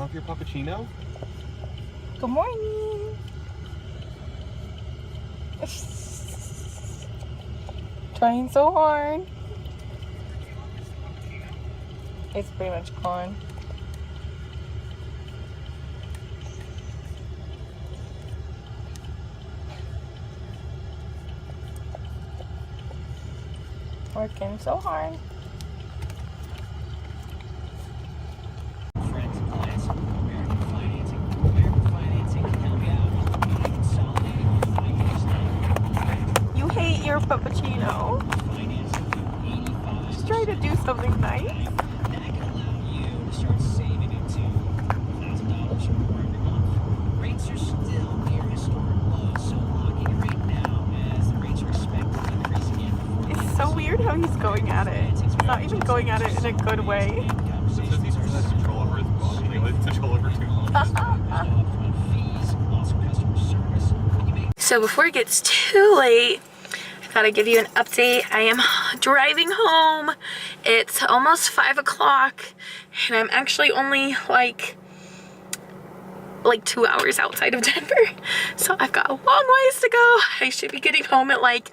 off your puppuccino? Good morning. Trying so hard. It's pretty much gone. Working so hard. You hate your puppuccino. Just try to do something nice. It's so weird how he's going at it. He's not even going at it in a good way. Because he's trying to control over his body. He lets control over too long. So before it gets too late, I thought I'd give you an update. I am driving home. It's almost 5 o'clock and I'm actually only like 2 hours outside of Denver. So I've got a long ways to go. I should be getting home at like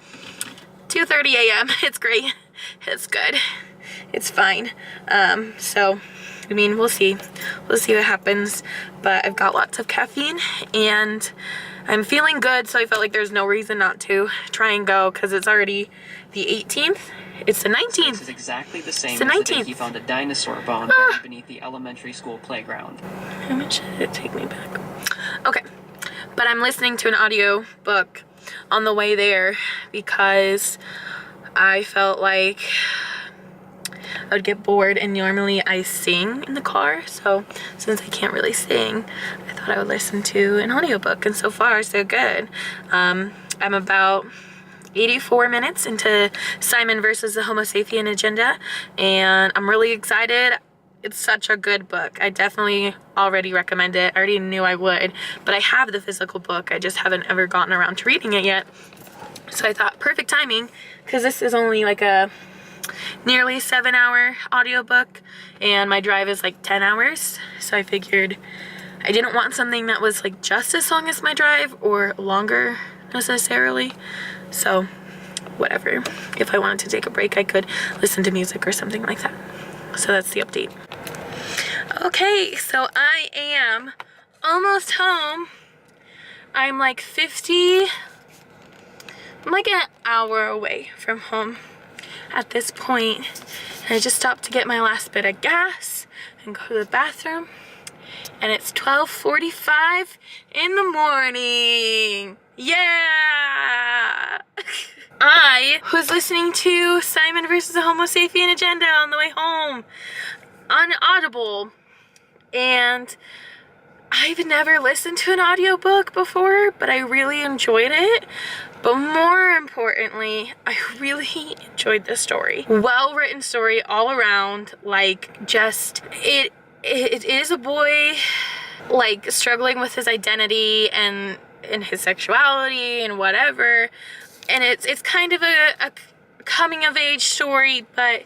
2:30 a.m. It's great. It's good. It's fine. So I mean, we'll see. We'll see what happens. But I've got lots of caffeine and I'm feeling good, so I felt like there's no reason not to try and go because it's already the 18th. It's the 19th. This is exactly the same It's the as the 19th. day he found a dinosaur bone buried beneath the elementary school playground. How much did it take me back? Okay, but I'm listening to an audio book on the way there because I felt like I would get bored, and normally I sing in the car, so since I can't really sing, I thought I would listen to an audiobook, and so far so good. I'm about 84 minutes into Simon versus the Homo sapien agenda, and I'm really excited. It's such a good book. I definitely already recommend it. I already knew I would, but I have the physical book. I just haven't ever gotten around to reading it yet. So I thought perfect timing, because this is only like a nearly 7-hour audiobook and my drive is like 10 hours. So I figured I didn't want something that was like just as long as my drive or longer necessarily. So whatever. If I wanted to take a break, I could listen to music or something like that. So that's the update. Okay, so I am almost home. I'm like I'm like an hour away from home at this point. And I just stopped to get my last bit of gas and go to the bathroom. And it's 12:45 in the morning. Yeah! I was listening to Simon versus the Homo sapien agenda on the way home on Audible. And I've never listened to an audiobook before, but I really enjoyed it. But more importantly, I really enjoyed the story. Well-written story all around. Like, just, it is a boy, like, struggling with his identity and his sexuality and whatever. And it's kind of a coming-of-age story, but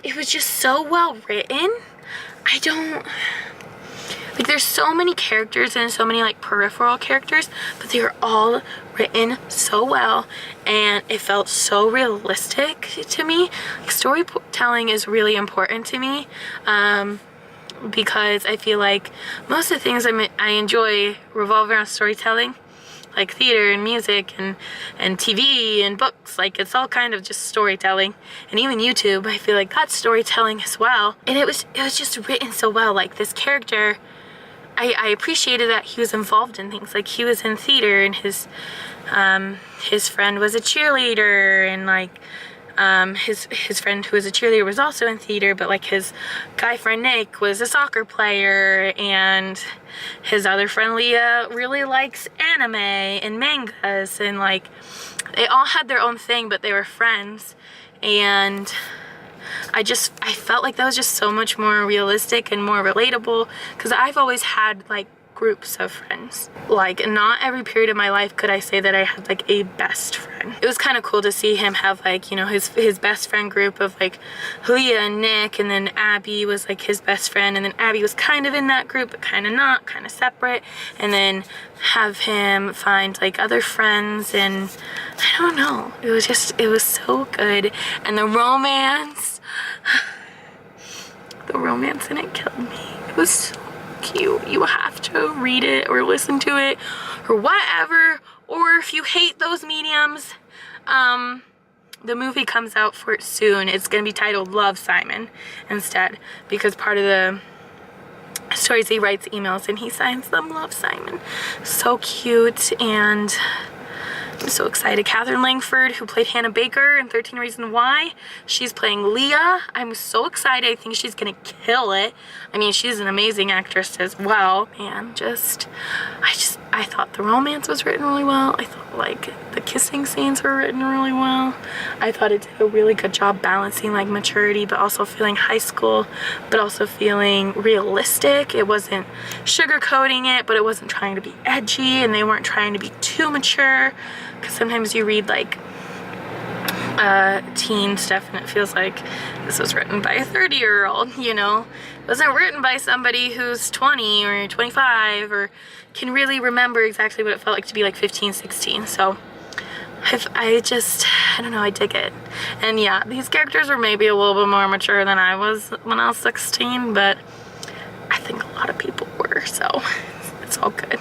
it was just so well written. Like, there's so many characters and so many like peripheral characters, but they were all written so well and it felt so realistic to me. Like, storytelling is really important to me because I feel like most of the things I enjoy revolve around storytelling, like theater and music and TV and books. Like, it's all kind of just storytelling. And even YouTube, I feel like that's storytelling as well. And it was just written so well. Like, this character, I appreciated that he was involved in things. Like, he was in theater and his friend was a cheerleader, and like his friend who was a cheerleader was also in theater, but like his guy friend Nick was a soccer player, and his other friend Leah really likes anime and mangas, and like they all had their own thing, but they were friends. And I felt like that was just so much more realistic and more relatable, because I've always had like groups of friends. Like, not every period of my life could I say that I had like a best friend. It was kind of cool to see him have like, you know, his best friend group of like Leah and Nick, and then Abby was like his best friend, and then Abby was kind of in that group but kind of not, kind of separate, and then have him find like other friends, and I don't know, it was so good. And the romance in it killed me. It was so cute. You have to read it or listen to it or whatever, or if you hate those mediums, the movie comes out for it soon. It's gonna be titled Love, Simon instead, because part of the stories he writes emails and he signs them Love, Simon. So cute, and I'm so excited. Catherine Langford, who played Hannah Baker in 13 Reasons Why, she's playing Leah. I'm so excited. I think she's gonna kill it. I mean, she's an amazing actress as well. And I thought the romance was written really well. I thought like the kissing scenes were written really well. I thought it did a really good job balancing like maturity, but also feeling high school, but also feeling realistic. It wasn't sugarcoating it, but it wasn't trying to be edgy, and they weren't trying to be too mature. Because sometimes you read like teen stuff and it feels like this was written by a 30-year-old, you know? It wasn't written by somebody who's 20 or 25 or can really remember exactly what it felt like to be like 15, 16. So I don't know, I dig it. And yeah, these characters were maybe a little bit more mature than I was when I was 16, but I think a lot of people were, so it's all good.